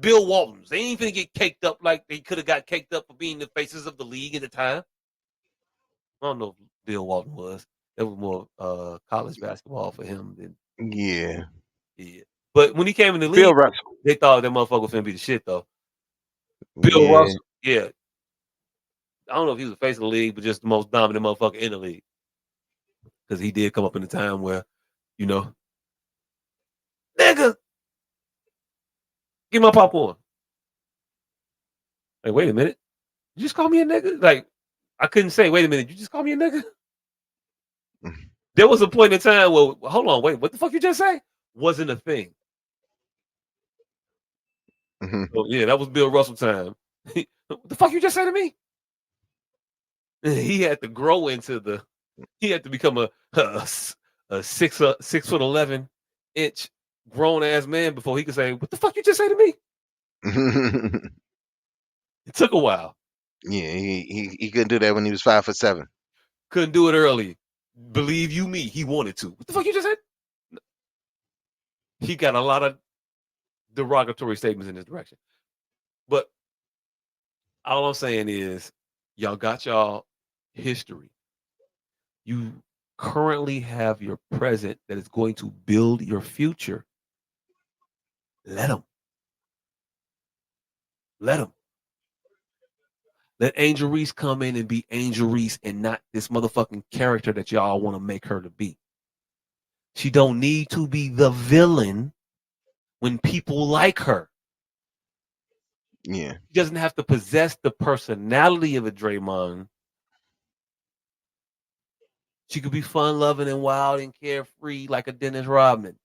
Bill Waltons. They ain't finna get caked up like they could have got caked up for being the faces of the league at the time. I don't know if Bill Walton was. It was more college basketball for him than Yeah. yeah. But when he came in the Bill league, Russell. they thought that motherfucker was finna be the shit though. Bill Yeah. Russell, yeah. I don't know if he was the face of the league, but just the most dominant motherfucker in the league. Because he did come up in a time where, you know, nigga, give my popcorn. Like, wait a minute. You just call me a nigga? Like, I couldn't say, wait a minute, you just call me a nigga? There was a point in time where, hold on, wait, what the fuck you just say? Wasn't a thing. Mhm. So yeah, that was Bill Russell time. What the fuck you just say to me? He had to grow into he had to become a 6 foot 11 inch grown ass man before he could say, what the fuck you just say to me? It took a while. Yeah, he couldn't do that when he was 5'7". Couldn't do it early. Believe you me, he wanted to. What the fuck you just said? He got a lot of derogatory statements in this direction. But all I'm saying is, y'all got y'all history. You currently have your present that is going to build your future. Let them. Let them. Let Angel Reese come in and be Angel Reese and not this motherfucking character that y'all want to make her to be. She don't need to be the villain when people like her. Yeah. She doesn't have to possess the personality of a Draymond. She could be fun loving and wild and carefree like a Dennis Rodman.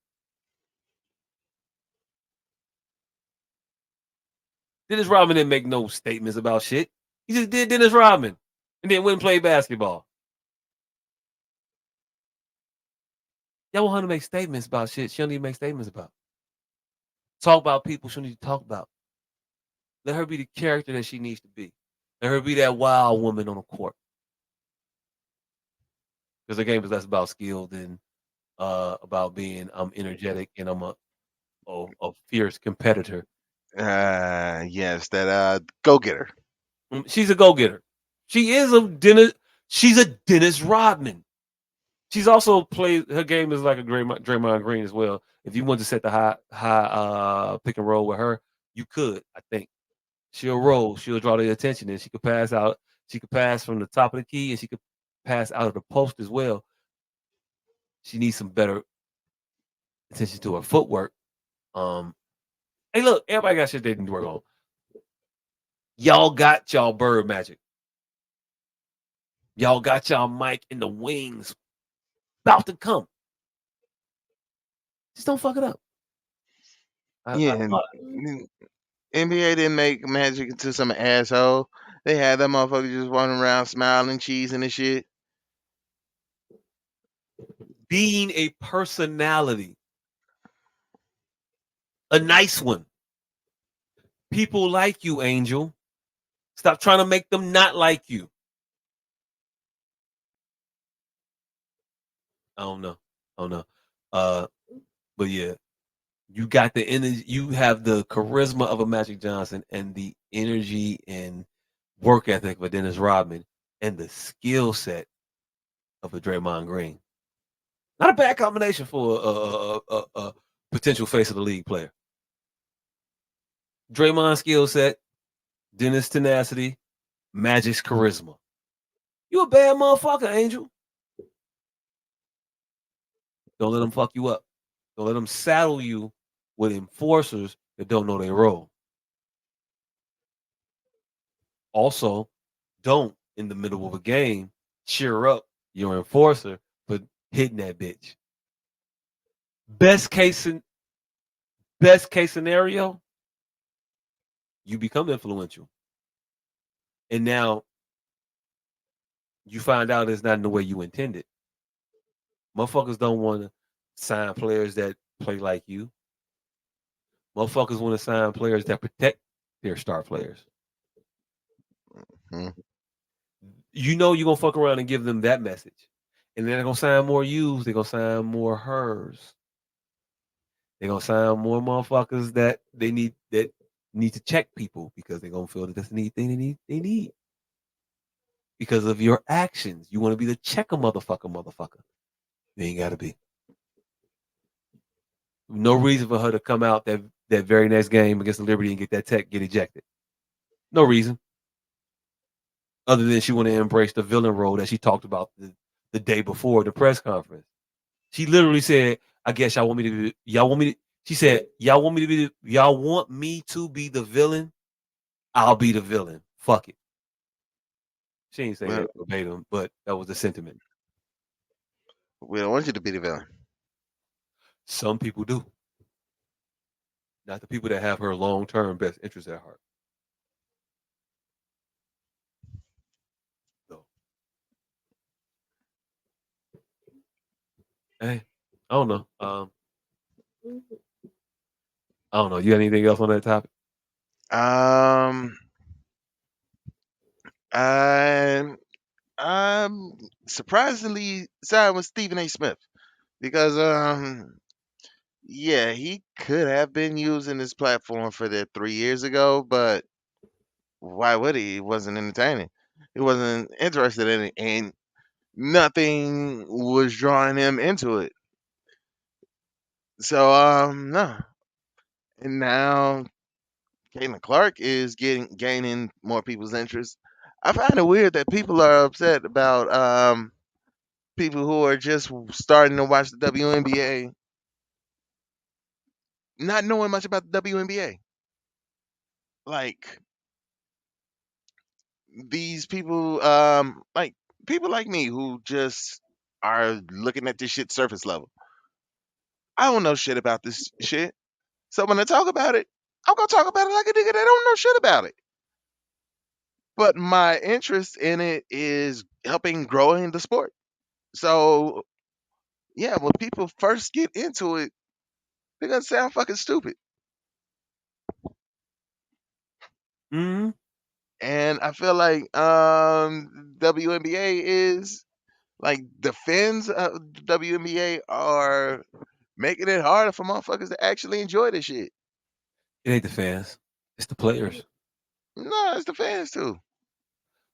Dennis Rodman didn't make no statements about shit. He just did Dennis Rodman and then went and played basketball. Y'all want her to make statements about shit she don't need to make statements about. Talk about people she don't need to talk about. Let her be the character that she needs to be. Let her be that wild woman on the court. Because the game is less about skill than about being energetic and I'm a fierce competitor. Yes, that go getter. She's a go getter. She is a Dennis. She's a Dennis Rodman. She's also played. Her game is like a Draymond Green as well. If you want to set the high pick and roll with her, you could. I think she'll roll. She'll draw the attention, and she could pass out. She could pass from the top of the key, and she could pass out of the post as well. She needs some better attention to her footwork. Um, hey, look, everybody got shit they need to work on. Y'all got y'all bird magic. Y'all got y'all Mike in the wings about to come. Just don't fuck it up. I Yeah, and thought NBA didn't make Magic into some asshole. They had that motherfucker just running around smiling, cheesing and shit. being a personality, a nice one. People like you, Angel. Stop trying to make them not like you. I don't know. I don't know. Uh, but yeah, you got the energy. You have the charisma of a Magic Johnson and the energy and work ethic of a Dennis Rodman and the skill set of a Draymond Green. Not a bad combination for a potential face of the league player. Draymond skill set, Dennis tenacity, Magic's charisma. You a bad motherfucker, Angel. Don't let them fuck you up. Don't let them saddle you with enforcers that don't know their role. Also, don't in the middle of a game cheer up your enforcer for hitting that bitch. Best case best case scenario, you become influential. And now you find out it's not in the way you intended. Motherfuckers don't want to sign players that play like you. Motherfuckers want to sign players that protect their star players. Hmm. You know you're gonna fuck around and give them that message. And then they're gonna sign more yous, they're gonna sign more hers. They're gonna sign more motherfuckers that need to check people because they're gonna feel that that's the need thing they need because of your actions. You want to be the checker motherfucker. You ain't gotta be. No reason for her to come out that very next game against the Liberty and get that tech get ejected. No reason. Other than she want to embrace the villain role that she talked about the day before the press conference. She literally said, "I guess y'all want me to be, y'all want me to." She said, "Y'all want me to be, y'all want me to be the villain. I'll be the villain. Fuck it." She didn't say Well, that verbatim, but that was the sentiment. we don't want you to be the villain. Some people do, not the people that have her long term best interest at heart. So, hey, I don't know. I don't know. You got anything else on that topic? Um, I'm I'm surprisingly siding with Stephen A. Smith because yeah, he could have been using this platform for that 3 years ago, but why would he? He wasn't entertaining. He wasn't interested in it, and nothing was drawing him into it. So no. And now Caitlyn Clark is gaining more people's interest. I find it weird that people are upset about people who are just starting to watch the WNBA, not knowing much about the WNBA. Like these people, like people like me who just are looking at this shit surface level. I don't know shit about this shit. So when I talk about it, I'm gonna talk about it like a nigga that don't know shit about it. But my interest in it is helping growing the sport. So yeah, when people first get into it, they're gonna sound fucking stupid. Hmm. And I feel like WNBA is like the fans of the WNBA are making it harder for motherfuckers to actually enjoy this shit. It ain't the fans. It's the players. No, it's the fans too.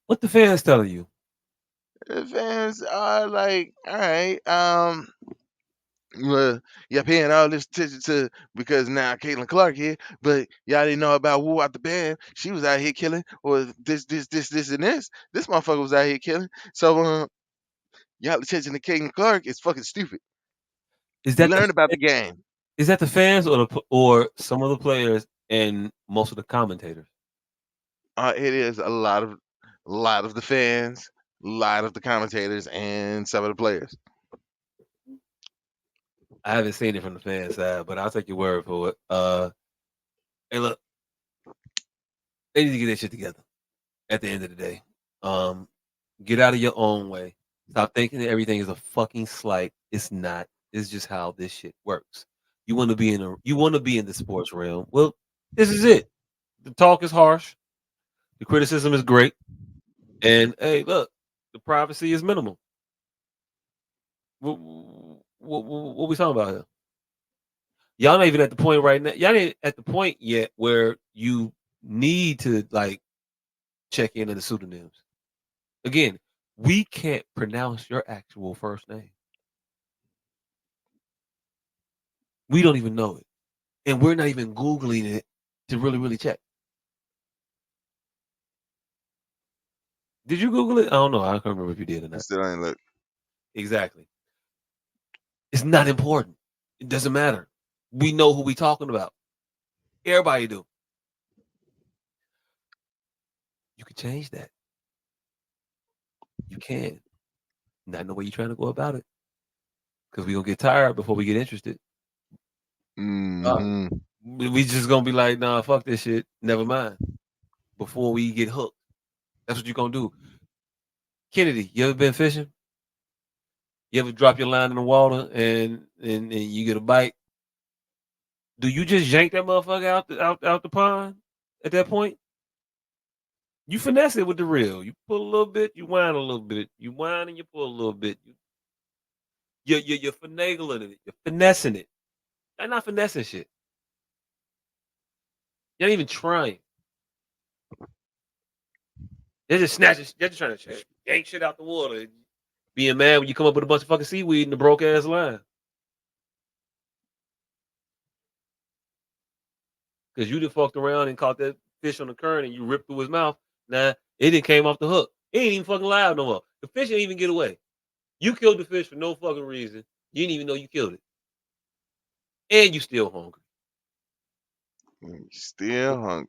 What the fans telling you? The fans are like, all right, well, y'all paying all this attention to because now Caitlin Clark here, but y'all didn't know about Woo out the band. She was out here killing, or this, and this. This motherfucker was out here killing. So, y'all attention to Caitlin Clark is fucking stupid. Is that the Learn about the game. is that the fans or or some of the players and most of the commentators? It is a lot of the fans, a lot of the commentators, and some of the players. I haven't seen it from the fan side, but I'll take your word for it. Hey, look, they need to get that shit together. At the end of the day, um, get out of your own way. Stop thinking that everything is a fucking slight. It's not. It's just how this shit works. You want to be in the sports realm. Well, this is it. The talk is harsh. The criticism is great. And hey, look, the privacy is minimal. What we talking about here? Y'all not even at the point right now. Y'all ain't at the point yet where you need to like check into the pseudonyms. Again, we can't pronounce your actual first name. We don't even know it, and we're not even googling it to really check. Did you Google it? I don't know. I can't remember if you did or I not. still ain't look. Exactly. It's not important. It doesn't matter. We know who we talking about. Everybody do. You can change that. You can. Not know where you're trying to go about it because we gonna get tired before we get interested. Uh, Hmm. we just gonna be like, nah, fuck this shit. Never mind. Before we get hooked, that's what you gonna do. Kennedy, you ever been fishing? You ever drop your line in the water and you get a bite? Do you just yank that motherfucker out the pond at that point? You finesse it with the reel. You pull a little bit, you whine a little bit. You whine and you pull a little bit. You're finagling it. You're finessing it. You're not finessing shit. You're not even trying. They're just snatching. They're just trying to yank shit out the water. Being mad when you come up with a bunch of fucking seaweed in the broke ass line. Because you done fucked around and caught that fish on the current and you ripped through his mouth. Nah, it didn't came off the hook. It ain't even fucking live no more. The fish ain't even get away. You killed the fish for no fucking reason. You didn't even know you killed it. And you still hungry. Still hungry.